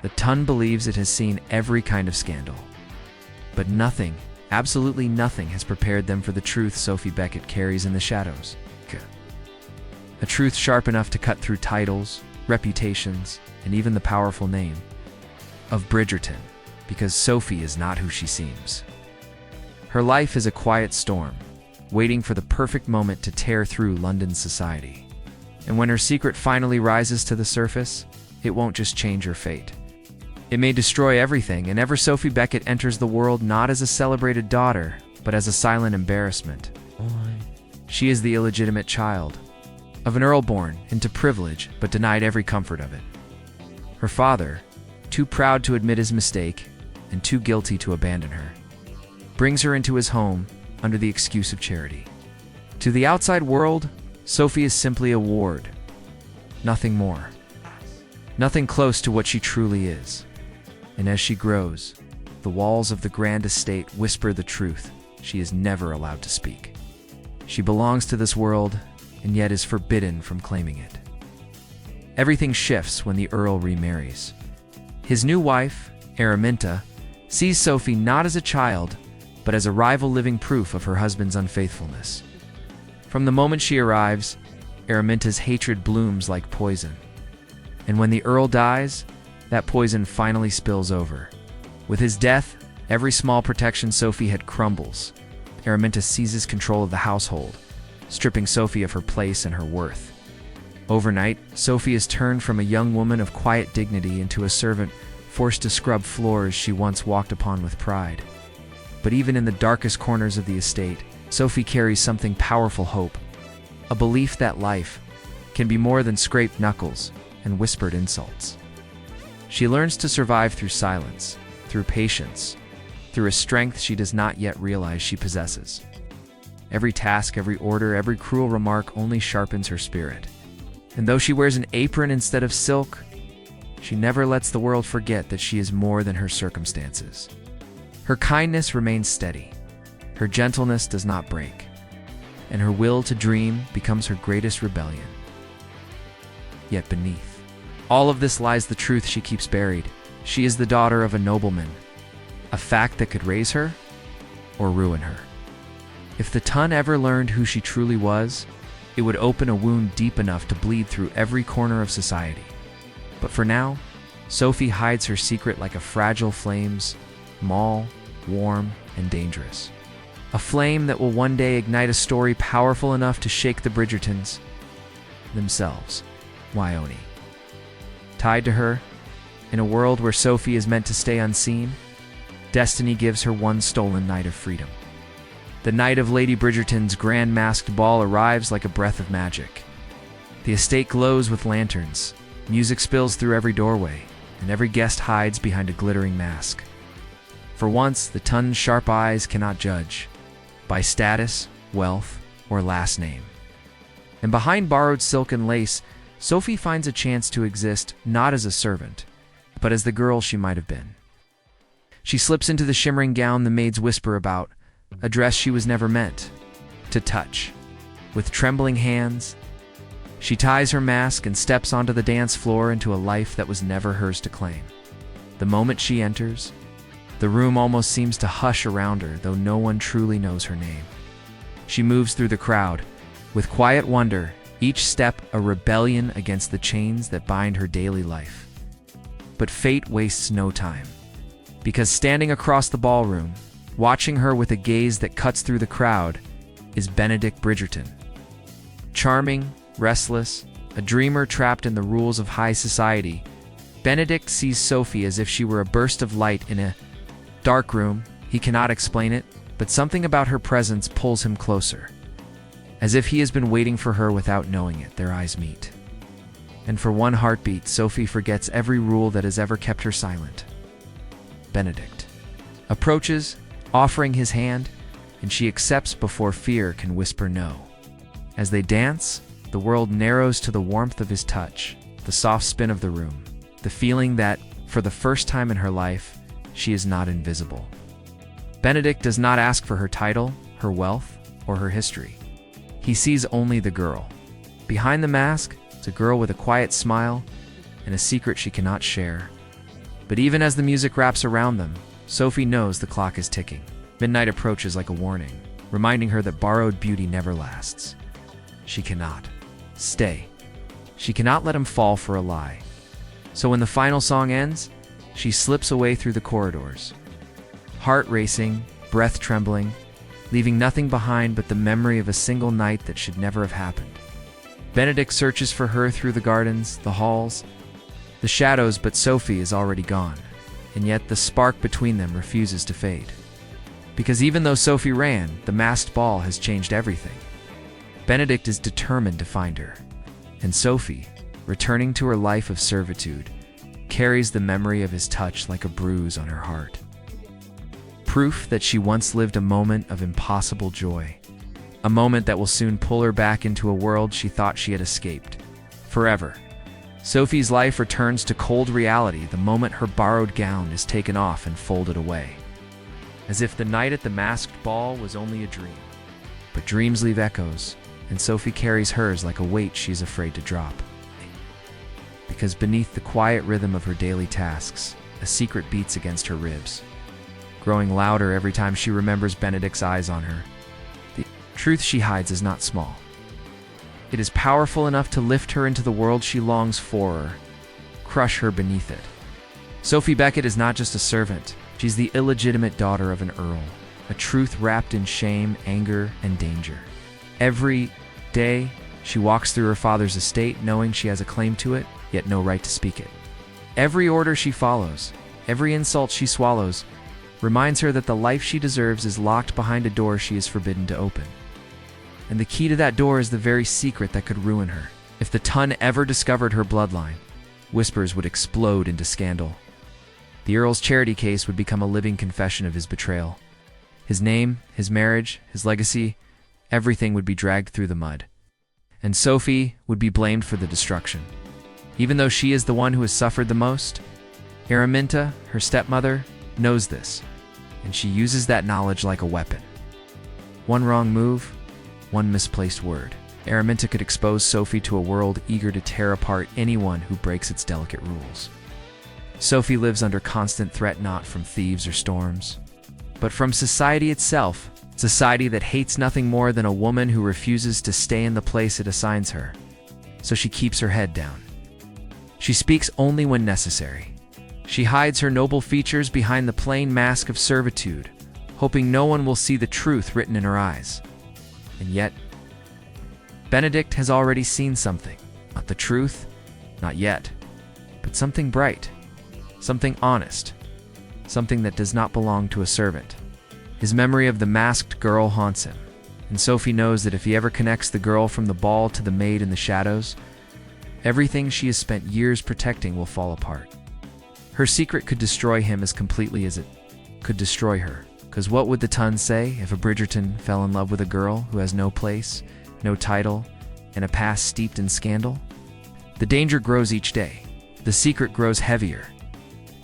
The ton believes it has seen every kind of scandal. But nothing, absolutely nothing, has prepared them for the truth Sophie Beckett carries in the shadows. A truth sharp enough to cut through titles, reputations, and even the powerful name of Bridgerton, because Sophie is not who she seems. Her life is a quiet storm, waiting for the perfect moment to tear through London society. And when her secret finally rises to the surface, it won't just change her fate. It may destroy everything, and ever Sophie Beckett enters the world not as a celebrated daughter, but as a silent embarrassment. She is the illegitimate child of an earl born into privilege, but denied every comfort of it. Her father, too proud to admit his mistake and too guilty to abandon her, brings her into his home under the excuse of charity. To the outside world, Sophie is simply a ward, nothing more. Nothing close to what she truly is. And as she grows, the walls of the grand estate whisper the truth she is never allowed to speak. She belongs to this world, and yet is forbidden from claiming it. Everything shifts when the Earl remarries. His new wife, Araminta, sees Sophie not as a child, but as a rival living proof of her husband's unfaithfulness. From the moment she arrives, Araminta's hatred blooms like poison. And when the Earl dies, that poison finally spills over. With his death, every small protection Sophie had crumbles. Araminta seizes control of the household, stripping Sophie of her place and her worth. Overnight, Sophie is turned from a young woman of quiet dignity into a servant forced to scrub floors she once walked upon with pride. But even in the darkest corners of the estate, Sophie carries something powerful: hope. A belief that life can be more than scraped knuckles and whispered insults. She learns to survive through silence, through patience, through a strength she does not yet realize she possesses. Every task, every order, every cruel remark only sharpens her spirit. And though she wears an apron instead of silk, she never lets the world forget that she is more than her circumstances. Her kindness remains steady, her gentleness does not break, and her will to dream becomes her greatest rebellion. Yet beneath all of this lies the truth she keeps buried. She is the daughter of a nobleman, a fact that could raise her or ruin her. If the Tun ever learned who she truly was, it would open a wound deep enough to bleed through every corner of society. But for now, Sophie hides her secret like a fragile flame, small, warm, and dangerous. A flame that will one day ignite a story powerful enough to shake the Bridgertons themselves. Wyone. Tied to her, in a world where Sophie is meant to stay unseen, destiny gives her one stolen night of freedom. The night of Lady Bridgerton's grand masked ball arrives like a breath of magic. The estate glows with lanterns, music spills through every doorway, and every guest hides behind a glittering mask. For once, the Tun's sharp eyes cannot judge by status, wealth, or last name. And behind borrowed silk and lace, Sophie finds a chance to exist not as a servant, but as the girl she might have been. She slips into the shimmering gown the maids whisper about, a dress she was never meant to touch. With trembling hands, she ties her mask and steps onto the dance floor into a life that was never hers to claim. The moment she enters, the room almost seems to hush around her, though no one truly knows her name. She moves through the crowd, with quiet wonder, each step a rebellion against the chains that bind her daily life. But fate wastes no time, because standing across the ballroom, watching her with a gaze that cuts through the crowd, is Benedict Bridgerton. Charming, restless, a dreamer trapped in the rules of high society, Benedict sees Sophie as if she were a burst of light in a dark room. He cannot explain it, but something about her presence pulls him closer. As if he has been waiting for her without knowing it, their eyes meet. And for one heartbeat, Sophie forgets every rule that has ever kept her silent. Benedict approaches, offering his hand, and she accepts before fear can whisper no. As they dance, the world narrows to the warmth of his touch, the soft spin of the room, the feeling that, for the first time in her life, she is not invisible. Benedict does not ask for her title, her wealth, or her history. He sees only the girl. Behind the mask is a girl with a quiet smile and a secret she cannot share. But even as the music wraps around them, Sophie knows the clock is ticking. Midnight approaches like a warning, reminding her that borrowed beauty never lasts. She cannot stay. She cannot let him fall for a lie. So when the final song ends, she slips away through the corridors, heart racing, breath trembling, leaving nothing behind but the memory of a single night that should never have happened. Benedict searches for her through the gardens, the halls, the shadows, but Sophie is already gone, and yet the spark between them refuses to fade. Because even though Sophie ran, the masked ball has changed everything. Benedict is determined to find her, and Sophie, returning to her life of servitude, carries the memory of his touch like a bruise on her heart. Proof that she once lived a moment of impossible joy, a moment that will soon pull her back into a world she thought she had escaped forever. Sophie's life returns to cold reality the moment her borrowed gown is taken off and folded away, as if the night at the masked ball was only a dream. But dreams leave echoes, and Sophie carries hers like a weight she's afraid to drop. Because beneath the quiet rhythm of her daily tasks, a secret beats against her ribs, growing louder every time she remembers Benedict's eyes on her. The truth she hides is not small. It is powerful enough to lift her into the world she longs for or crush her beneath it. Sophie Beckett is not just a servant. She's the illegitimate daughter of an earl, a truth wrapped in shame, anger, and danger. Every day, she walks through her father's estate knowing she has a claim to it, yet no right to speak it. Every order she follows, every insult she swallows, reminds her that the life she deserves is locked behind a door she is forbidden to open. And the key to that door is the very secret that could ruin her. If the Tun ever discovered her bloodline, whispers would explode into scandal. The Earl's charity case would become a living confession of his betrayal. His name, his marriage, his legacy, everything would be dragged through the mud. And Sophie would be blamed for the destruction. Even though she is the one who has suffered the most, Araminta, her stepmother, knows this, and she uses that knowledge like a weapon. One wrong move, one misplaced word. Araminta could expose Sophie to a world eager to tear apart anyone who breaks its delicate rules. Sophie lives under constant threat not from thieves or storms, but from society itself, society that hates nothing more than a woman who refuses to stay in the place it assigns her. So she keeps her head down. She speaks only when necessary. She hides her noble features behind the plain mask of servitude, hoping no one will see the truth written in her eyes. And yet, Benedict has already seen something. Not the truth, not yet, but something bright, something honest, something that does not belong to a servant. His memory of the masked girl haunts him, and Sophie knows that if he ever connects the girl from the ball to the maid in the shadows, everything she has spent years protecting will fall apart. Her secret could destroy him as completely as it could destroy her. Because what would the Tun say if a Bridgerton fell in love with a girl who has no place, no title, and a past steeped in scandal? The danger grows each day. The secret grows heavier.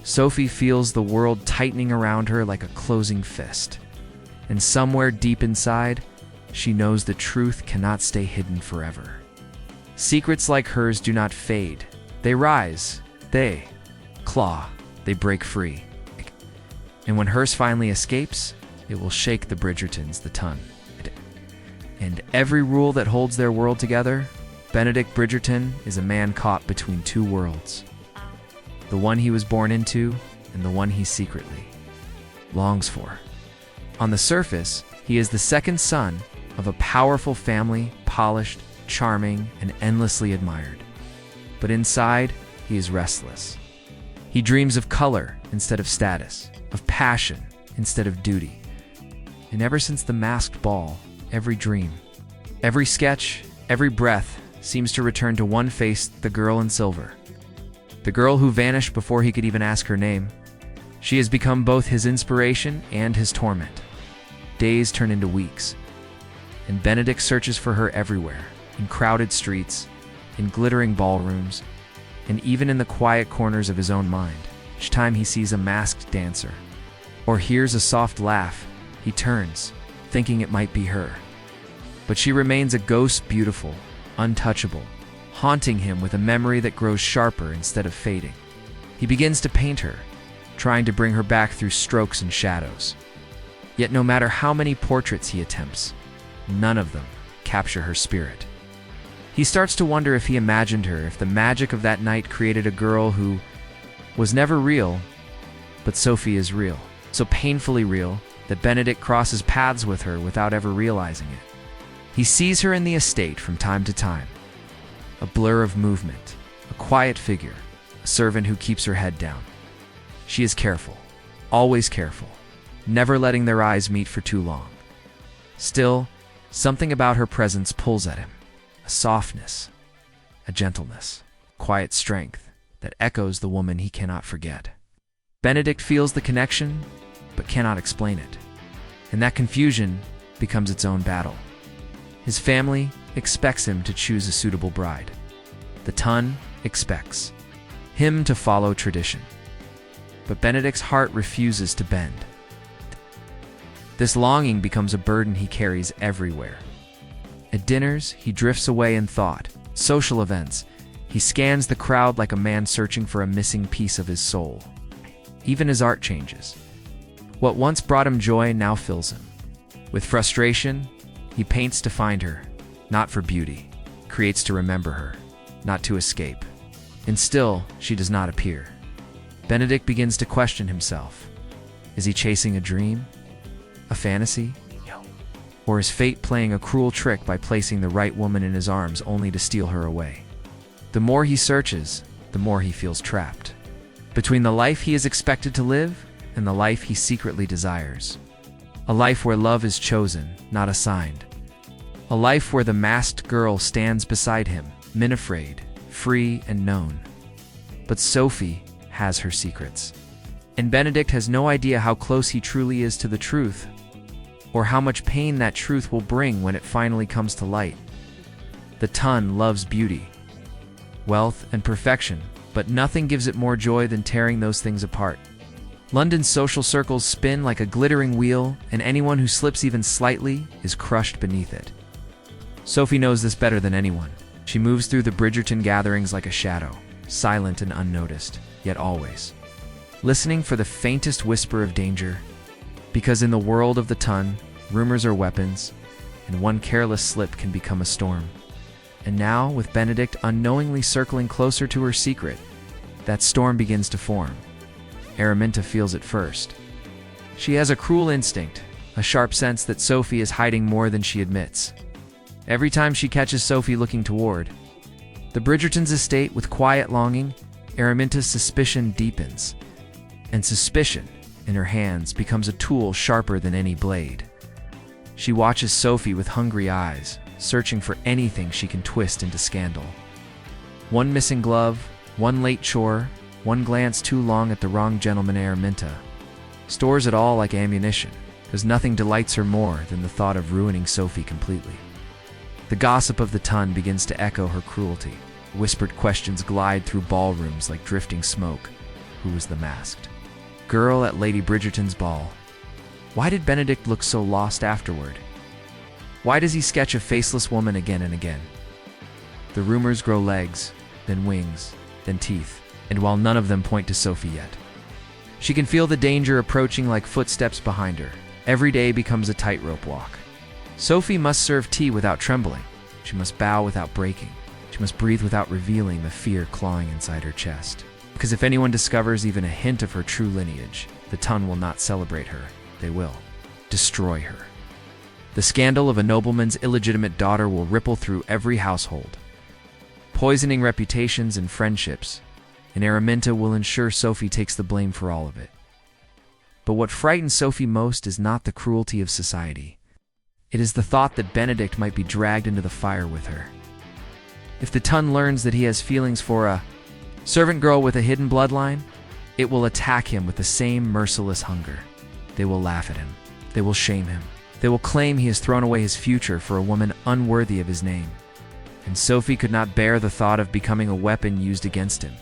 Sophie feels the world tightening around her like a closing fist. And somewhere deep inside, she knows the truth cannot stay hidden forever. Secrets like hers do not fade. They rise. They claw. They break free. And when hers finally escapes, it will shake the Bridgertons, the Tun. And every rule that holds their world together, Benedict Bridgerton is a man caught between two worlds. The one he was born into, and the one he secretly longs for. On the surface, he is the second son of a powerful family, polished, charming, and endlessly admired. But inside, he is restless. He dreams of color instead of status, of passion instead of duty. And ever since the masked ball, every dream, every sketch, every breath seems to return to one face, the girl in silver. The girl who vanished before he could even ask her name. She has become both his inspiration and his torment. Days turn into weeks, and Benedict searches for her everywhere, in crowded streets, in glittering ballrooms, and even in the quiet corners of his own mind. Each time he sees a masked dancer, or hears a soft laugh, he turns, thinking it might be her. But she remains a ghost, beautiful, untouchable, haunting him with a memory that grows sharper instead of fading. He begins to paint her, trying to bring her back through strokes and shadows. Yet no matter how many portraits he attempts, none of them capture her spirit. He starts to wonder if he imagined her, if the magic of that night created a girl who was never real, but Sophie is real. So painfully real that Benedict crosses paths with her without ever realizing it. He sees her in the estate from time to time, a blur of movement, a quiet figure, a servant who keeps her head down. She is careful, always careful, never letting their eyes meet for too long. Still, something about her presence pulls at him, a softness, a gentleness, quiet strength that echoes the woman he cannot forget. Benedict feels the connection, but cannot explain it. And that confusion becomes its own battle. His family expects him to choose a suitable bride. The Tun expects him to follow tradition. But Benedict's heart refuses to bend. This longing becomes a burden he carries everywhere. At dinners, he drifts away in thought. Social events, he scans the crowd like a man searching for a missing piece of his soul. Even his art changes. What once brought him joy now fills him. With frustration, he paints to find her, not for beauty, creates to remember her, not to escape. And still, she does not appear. Benedict begins to question himself. Is he chasing a dream? A fantasy? Or is fate playing a cruel trick by placing the right woman in his arms only to steal her away? The more he searches, the more he feels trapped. Between the life he is expected to live and the life he secretly desires. A life where love is chosen, not assigned. A life where the masked girl stands beside him, unafraid, free and known. But Sophie has her secrets. And Benedict has no idea how close he truly is to the truth, or how much pain that truth will bring when it finally comes to light. The Tun loves beauty, wealth, and perfection, but nothing gives it more joy than tearing those things apart. London's social circles spin like a glittering wheel, and anyone who slips even slightly is crushed beneath it. Sophie knows this better than anyone. She moves through the Bridgerton gatherings like a shadow, silent and unnoticed, yet always listening for the faintest whisper of danger. Because in the world of the Tun, rumors are weapons, and one careless slip can become a storm. And now, with Benedict unknowingly circling closer to her secret, that storm begins to form. Araminta feels it first. She has a cruel instinct, a sharp sense that Sophie is hiding more than she admits. Every time she catches Sophie looking toward the Bridgerton's estate with quiet longing, Araminta's suspicion deepens. And suspicion, in her hands, becomes a tool sharper than any blade. She watches Sophie with hungry eyes, searching for anything she can twist into scandal. One missing glove, one late chore, one glance too long at the wrong gentleman. Araminta stores it all like ammunition, because nothing delights her more than the thought of ruining Sophie completely. The gossip of the Tun begins to echo her cruelty. Whispered questions glide through ballrooms like drifting smoke. Who was the masked girl at Lady Bridgerton's ball? Why did Benedict look so lost afterward? Why does he sketch a faceless woman again and again? The rumors grow legs, then wings, then teeth, and while none of them point to Sophie yet, she can feel the danger approaching like footsteps behind her. Every day becomes a tightrope walk. Sophie must serve tea without trembling. She must bow without breaking. She must breathe without revealing the fear clawing inside her chest. Because if anyone discovers even a hint of her true lineage, the Tun will not celebrate her. They will destroy her. The scandal of a nobleman's illegitimate daughter will ripple through every household, poisoning reputations and friendships, and Araminta will ensure Sophie takes the blame for all of it. But what frightens Sophie most is not the cruelty of society. It is the thought that Benedict might be dragged into the fire with her. If the Tun learns that he has feelings for a servant girl with a hidden bloodline, it will attack him with the same merciless hunger. They will laugh at him. They will shame him. They will claim he has thrown away his future for a woman unworthy of his name. And Sophie could not bear the thought of becoming a weapon used against him.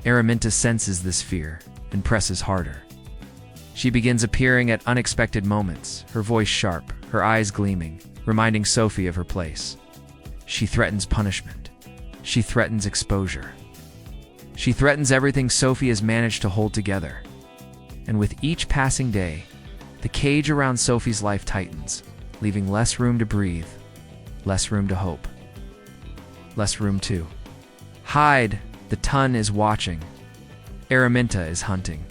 Araminta senses this fear and presses harder. She begins appearing at unexpected moments, her voice sharp, her eyes gleaming, reminding Sophie of her place. She threatens punishment. She threatens exposure. She threatens everything Sophie has managed to hold together. And with each passing day, the cage around Sophie's life tightens, leaving less room to breathe, less room to hope, less room to hide. The Tun is watching. Araminta is hunting.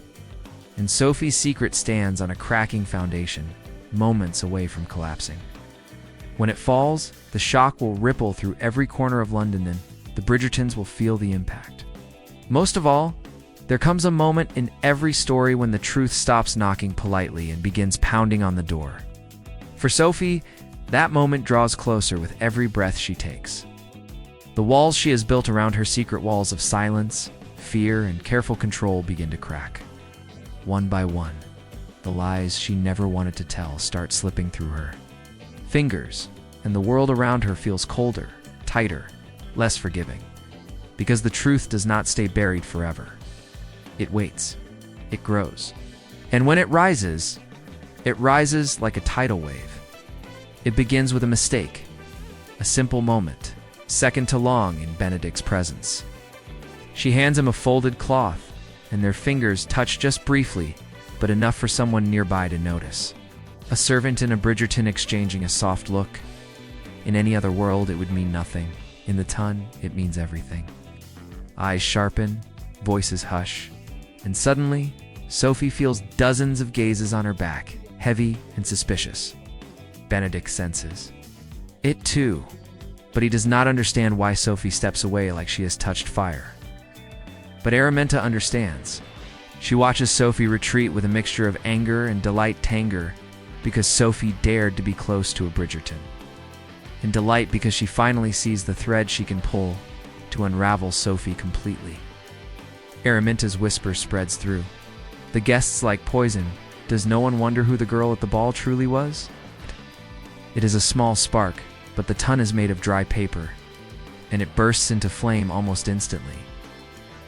And Sophie's secret stands on a cracking foundation, moments away from collapsing. When it falls, the shock will ripple through every corner of London, and the Bridgertons will feel the impact. Most of all, there comes a moment in every story when the truth stops knocking politely and begins pounding on the door. For Sophie, that moment draws closer with every breath she takes. The walls she has built around her secret walls of silence, fear, and careful control begin to crack. One by one, the lies she never wanted to tell start slipping through her fingers, and the world around her feels colder, tighter, less forgiving. Because the truth does not stay buried forever. It waits. It grows. And when it rises like a tidal wave. It begins with a mistake, a simple moment, second to long in Benedict's presence. She hands him a folded cloth, and their fingers touch just briefly, but enough for someone nearby to notice. A servant in a Bridgerton exchanging a soft look. In any other world, it would mean nothing. In the Tun, it means everything. Eyes sharpen, voices hush, and suddenly, Sophie feels dozens of gazes on her back, heavy and suspicious. Benedict senses it too, but he does not understand why Sophie steps away like she has touched fire. But Araminta understands. She watches Sophie retreat with a mixture of anger and delight, because Sophie dared to be close to a Bridgerton, and delight because she finally sees the thread she can pull to unravel Sophie completely. Araminta's whisper spreads through. The guests like poison. Does no one wonder who the girl at the ball truly was? It is a small spark, but the Tun is made of dry paper, and it bursts into flame almost instantly.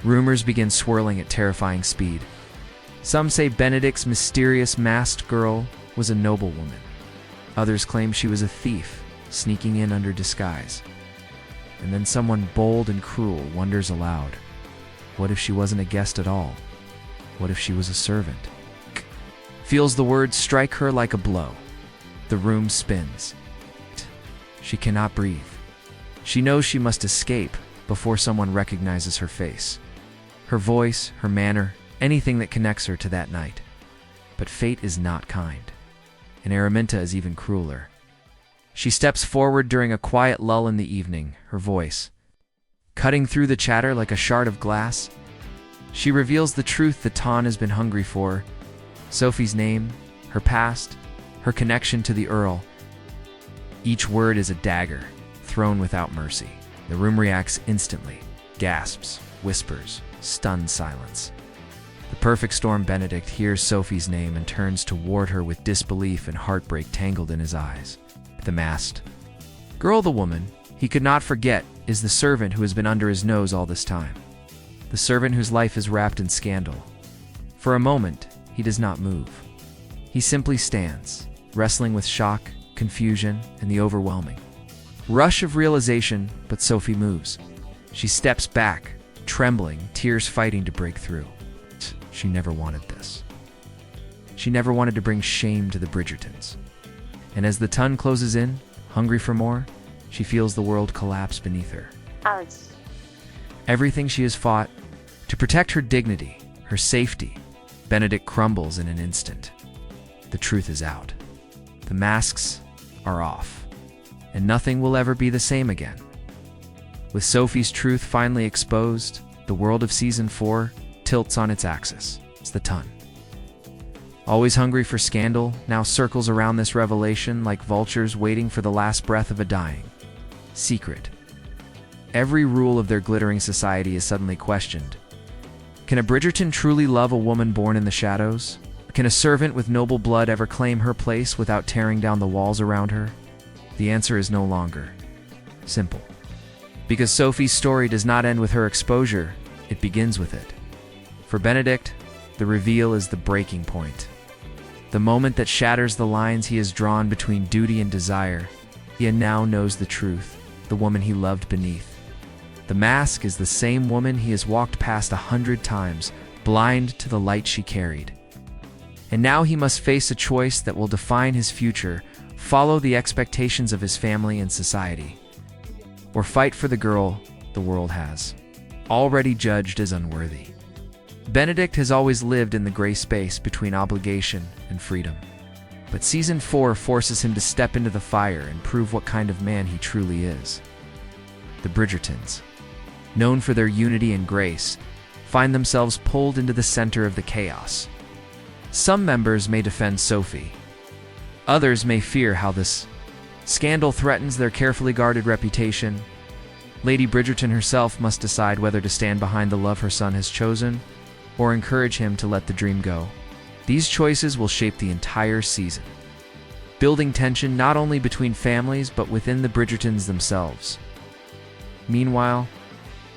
Rumors begin swirling at terrifying speed. Some say Benedict's mysterious masked girl was a noblewoman. Others claim she was a thief, sneaking in under disguise. And then someone bold and cruel wonders aloud, what if she wasn't a guest at all? What if she was a servant? Feels the words strike her like a blow. The room spins. She cannot breathe. She knows she must escape before someone recognizes her face, her voice, her manner, anything that connects her to that night. But fate is not kind, and Araminta is even crueler. She steps forward during a quiet lull in the evening, her voice cutting through the chatter like a shard of glass. She reveals the truth that Ton has been hungry for: Sophie's name, her past, her connection to the Earl. Each word is a dagger, thrown without mercy. The room reacts instantly. Gasps, whispers, stunned silence. The perfect storm. Benedict hears Sophie's name and turns toward her with disbelief and heartbreak tangled in his eyes. The masked girl, the woman he could not forget, is the servant who has been under his nose all this time. The servant whose life is wrapped in scandal. For a moment, he does not move. He simply stands, wrestling with shock, confusion, and the overwhelming rush of realization. But Sophie moves. She steps back, trembling, tears fighting to break through. She never wanted this. She never wanted to bring shame to the Bridgertons. And as the Tun closes in, hungry for more, she feels the world collapse beneath her. Alex. Everything she has fought to protect, her dignity, her safety, Benedict crumbles in an instant. The truth is out. The masks are off, and nothing will ever be the same again. With Sophie's truth finally exposed, the world of Season 4 tilts on its axis. It's the Tun. Always hungry for scandal, now circles around this revelation like vultures waiting for the last breath of a dying secret. Every rule of their glittering society is suddenly questioned. Can a Bridgerton truly love a woman born in the shadows? Can a servant with noble blood ever claim her place without tearing down the walls around her? The answer is no longer simple. Because Sophie's story does not end with her exposure, it begins with it. For Benedict, the reveal is the breaking point. The moment that shatters the lines he has drawn between duty and desire. He now knows the truth, the woman he loved beneath The mask is the same woman he has walked past 100 times, blind to the light she carried. And now he must face a choice that will define his future: follow the expectations of his family and society, or fight for the girl the world has already judged as unworthy. Benedict has always lived in the gray space between obligation and freedom. But Season 4 forces him to step into the fire and prove what kind of man he truly is. The Bridgertons, known for their unity and grace, find themselves pulled into the center of the chaos. Some members may defend Sophie. Others may fear how this scandal threatens their carefully guarded reputation. Lady Bridgerton herself must decide whether to stand behind the love her son has chosen or encourage him to let the dream go. These choices will shape the entire season, building tension not only between families but within the Bridgertons themselves. Meanwhile,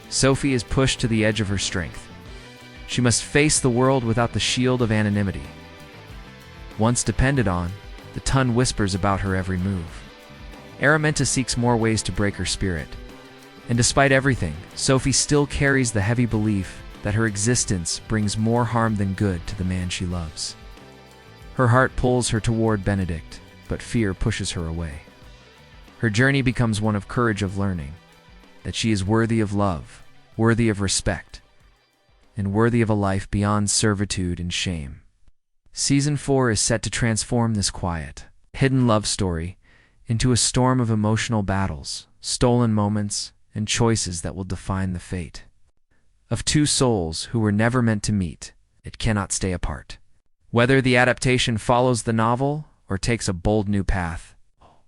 Sophie is pushed to the edge of her strength. She must face the world without the shield of anonymity. Once depended on, the Tun whispers about her every move. Araminta seeks more ways to break her spirit. And despite everything, Sophie still carries the heavy belief that her existence brings more harm than good to the man she loves. Her heart pulls her toward Benedict, but fear pushes her away. Her journey becomes one of courage, of learning that she is worthy of love, worthy of respect, and worthy of a life beyond servitude and shame. Season 4 is set to transform this quiet, hidden love story into a storm of emotional battles, stolen moments, and choices that will define the fate of two souls who were never meant to meet. It cannot stay apart. Whether the adaptation follows the novel or takes a bold new path,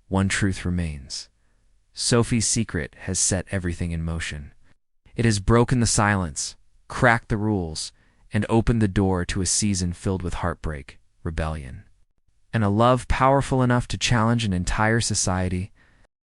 one truth remains: Sophie's secret has set everything in motion. It has broken the silence, cracked the rules, and opened the door to a season filled with heartbreak, rebellion, and a love powerful enough to challenge an entire society.